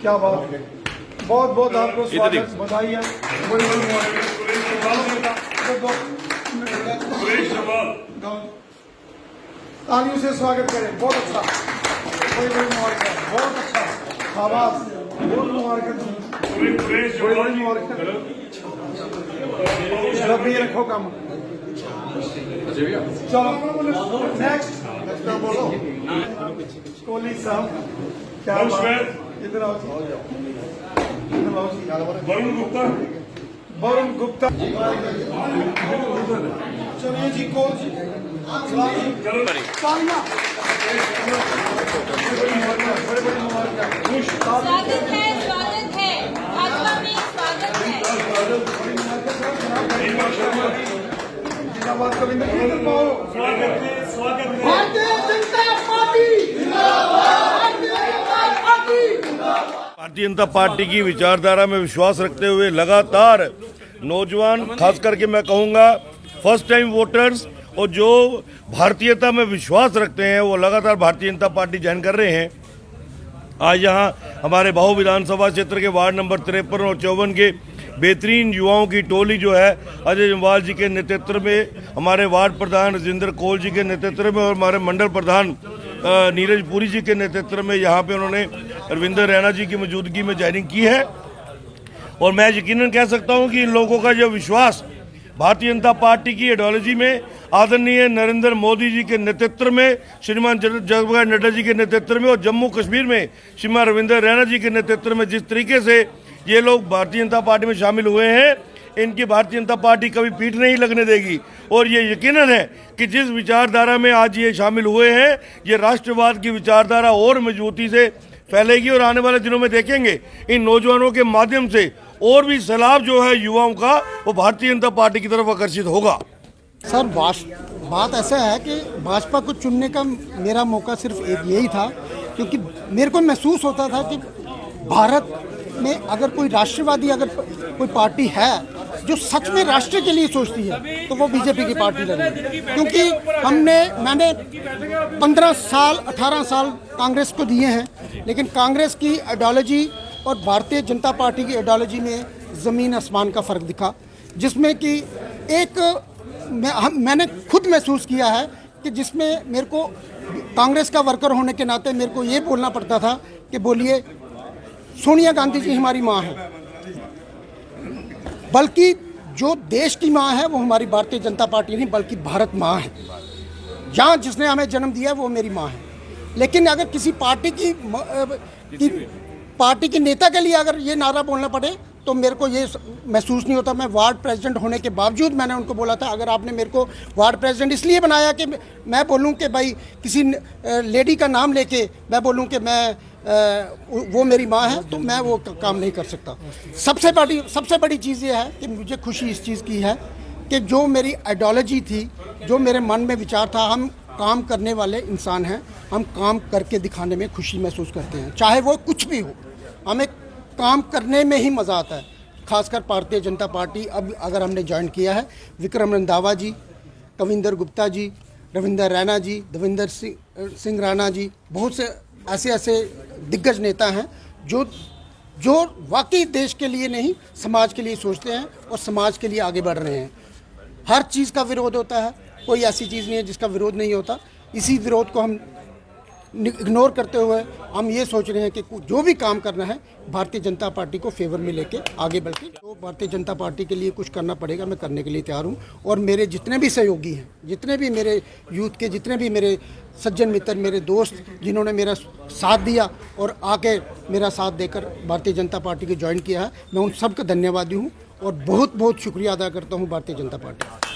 क्या बात है, बहुत बहुत आपको स्वागत, बधाई है। तालियों से स्वागत करें, बहुत अच्छा, बड़ी बड़ी मुबारक, बहुत अच्छा, शाबाश, बहुत मुबारक, बड़ी बड़ी मुबारक। जब भी रखो काम, चलो नेक्स्ट बोलो। कोहली साहब, क्या इधर आओ, वरुण गुप्ता, वरुण गुप्ता, चलिए जी, कोच स्वागत है भाजपा में, स्वागत है। जिंदाबाद कविंदर, स्वागत है। भारतीय जनता पार्टी जिंदाबाद, भारतीय जनता पार्टी की विचारधारा में विश्वास रखते हुए लगातार नौजवान, खास करके मैं कहूँगा फर्स्ट टाइम वोटर्स और जो भारतीयता में विश्वास रखते हैं, वो लगातार भारतीय जनता पार्टी ज्वाइन कर रहे हैं। आज यहाँ हमारे बाहु विधानसभा क्षेत्र के वार्ड नंबर 53 और 54 के बेहतरीन युवाओं की टोली जो है अजय जम्वाल जी के नेतृत्व में, हमारे वार्ड प्रधान राजेंद्र कोल जी के नेतृत्व में और हमारे मंडल प्रधान नीरज पुरी जी के नेतृत्व में यहाँ पे उन्होंने रविंदर रैना जी की मौजूदगी में ज्वाइनिंग की है। और मैं यकीनन कह सकता हूँ कि इन लोगों का जो विश्वास भारतीय जनता पार्टी की आइडियोलॉजी में, आदरणीय नरेंद्र मोदी जी के नेतृत्व में, श्रीमान जगत नड्डा जी के नेतृत्व में और जम्मू कश्मीर में श्रीमान रविंदर रैना जी के नेतृत्व में जिस तरीके से ये लोग भारतीय जनता पार्टी में शामिल हुए हैं, इनकी भारतीय जनता पार्टी कभी पीठ नहीं लगने देगी। और ये यकीनन है कि जिस विचारधारा में आज ये शामिल हुए हैं, ये राष्ट्रवाद की विचारधारा और मजबूती से फैलेगी और आने वाले दिनों में देखेंगे इन नौजवानों के माध्यम से और भी सैलाब जो है युवाओं का, वो भारतीय जनता पार्टी की तरफ आकर्षित होगा। सर, बात ऐसा है कि भाजपा को चुनने का मेरा मौका सिर्फ एक यही था, क्योंकि मेरे को महसूस होता था कि भारत में अगर कोई राष्ट्रवादी, अगर कोई पार्टी है जो सच में राष्ट्र के लिए सोचती है, तो वो बीजेपी की पार्टी लगी। क्योंकि मैंने 15 साल 18 साल कांग्रेस को दिए हैं, लेकिन कांग्रेस की आइडियोलॉजी और भारतीय जनता पार्टी की आइडियोलॉजी में ज़मीन आसमान का फ़र्क दिखा, जिसमें कि मैंने खुद महसूस किया है कि जिसमें मेरे को कांग्रेस का वर्कर होने के नाते मेरे को ये बोलना पड़ता था कि बोलिए सोनिया गांधी जी हमारी माँ है, बल्कि जो देश की माँ है वो हमारी भारतीय जनता पार्टी नहीं बल्कि भारत माँ है। जहाँ जिसने हमें जन्म दिया है वो मेरी माँ है। लेकिन अगर किसी पार्टी के नेता के लिए अगर ये नारा बोलना पड़े तो मेरे को ये महसूस नहीं होता। मैं वार्ड प्रेसिडेंट होने के बावजूद मैंने उनको बोला था, अगर आपने मेरे को वार्ड प्रेसिडेंट इसलिए बनाया कि मैं बोलूं कि भाई किसी लेडी का नाम लेके मैं बोलूं कि मैं वो मेरी माँ है, तो मैं वो काम नहीं कर सकता। सबसे बड़ी चीज़ ये है कि मुझे खुशी इस चीज़ की है कि जो मेरी आइडियोलॉजी थी, जो मेरे मन में विचार था, हम काम करने वाले इंसान हैं, हम काम करके दिखाने में खुशी महसूस करते हैं, चाहे वो कुछ भी हो। हमें काम करने में ही मज़ा आता है। खासकर भारतीय जनता पार्टी अब अगर हमने ज्वाइन किया है, विक्रम रंधावा जी, कविंदर गुप्ता जी, रविंदर रैना जी, देवेंद्र सिंह राणा जी, बहुत से ऐसे दिग्गज नेता हैं जो वाकई देश के लिए नहीं समाज के लिए सोचते हैं और समाज के लिए आगे बढ़ रहे हैं। हर चीज़ का विरोध होता है, कोई ऐसी चीज़ नहीं है जिसका विरोध नहीं होता। इसी विरोध को हम इग्नोर करते हुए हम ये सोच रहे हैं कि जो भी काम करना है भारतीय जनता पार्टी को फेवर में लेके आगे बढ़ के, तो भारतीय जनता पार्टी के लिए कुछ करना पड़ेगा, मैं करने के लिए तैयार हूँ। और मेरे जितने भी सहयोगी हैं, जितने भी मेरे यूथ के, जितने भी मेरे सज्जन मित्र, मेरे दोस्त जिन्होंने मेरा साथ दिया और आके मेरा साथ देकर भारतीय जनता पार्टी को ज्वाइन किया है, मैं उन सबका धन्यवादी हूँ और बहुत बहुत शुक्रिया अदा करता हूँ भारतीय जनता पार्टी।